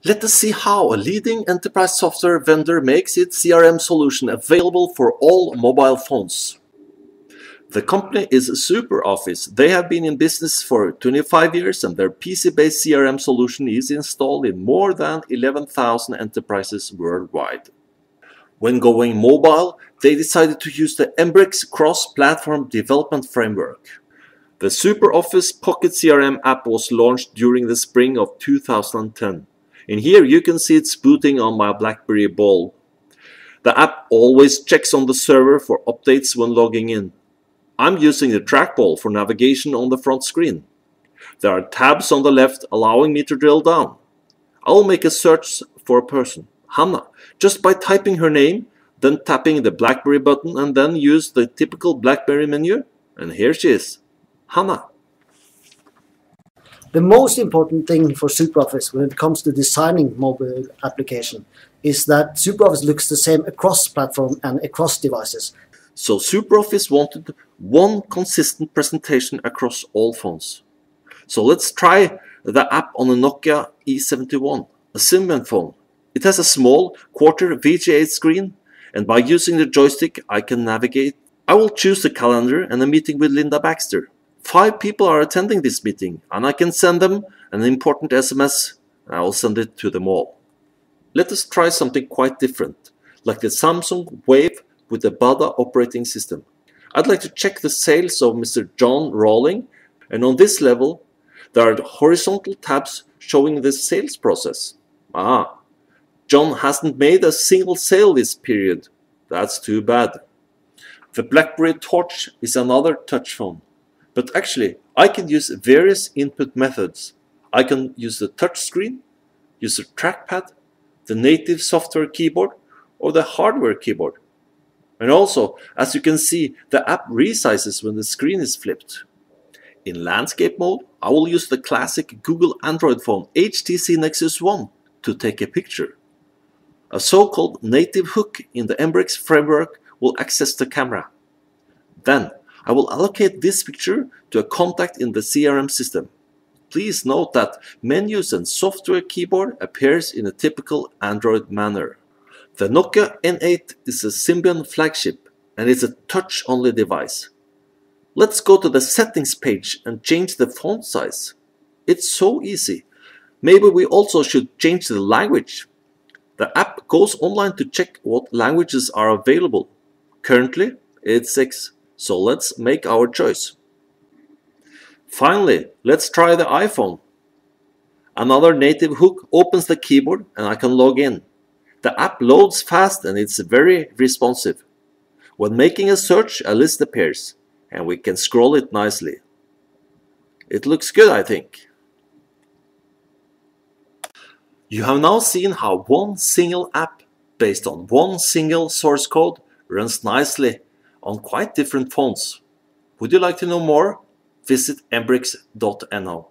Let us see how a leading enterprise software vendor makes its CRM solution available for all mobile phones. The company is SuperOffice. They have been in business for 25 years and their PC-based CRM solution is installed in more than 11,000 enterprises worldwide. When going mobile, they decided to use the Embrex cross-platform development framework. The SuperOffice Pocket CRM app was launched during the spring of 2010. And here you can see it's booting on my BlackBerry Bold. The app always checks on the server for updates when logging in. I'm using the trackball for navigation on the front screen. There are tabs on the left allowing me to drill down. I'll make a search for a person, Hannah, just by typing her name, then tapping the BlackBerry button and then use the typical BlackBerry menu. And here she is, Hannah. The most important thing for SuperOffice when it comes to designing mobile application is that SuperOffice looks the same across platform and across devices. So SuperOffice wanted one consistent presentation across all phones. So let's try the app on a Nokia E71, a Symbian phone. It has a small quarter VGA screen and by using the joystick I can navigate. I will choose the calendar and a meeting with Linda Baxter. 5 people are attending this meeting and I can send them an important SMS and I will send it to them all. Let us try something quite different, like the Samsung Wave with the Bada operating system. I'd like to check the sales of Mr. John Rawling, and on this level there are horizontal tabs showing the sales process. John hasn't made a single sale this period. That's too bad. The BlackBerry Torch is another touch phone. But actually, I can use various input methods. I can use the touch screen, use the trackpad, the native software keyboard, or the hardware keyboard. And also, as you can see, the app resizes when the screen is flipped. In landscape mode, I will use the classic Google Android phone HTC Nexus 1 to take a picture. A so-called native hook in the Embrex framework will access the camera. Then, I will allocate this picture to a contact in the CRM system. Please note that menus and software keyboard appears in a typical Android manner. The Nokia N8 is a Symbian flagship and is a touch-only device. Let's go to the settings page and change the font size. It's so easy. Maybe we also should change the language. The app goes online to check what languages are available. Currently, it's 6. So let's make our choice. Finally, let's try the iPhone. Another native hook opens the keyboard and I can log in. The app loads fast and it's very responsive. When making a search, a list appears and we can scroll it nicely. It looks good, I think. You have now seen how one single app based on one single source code runs nicely on quite different phones. Would you like to know more? Visit embrex.no.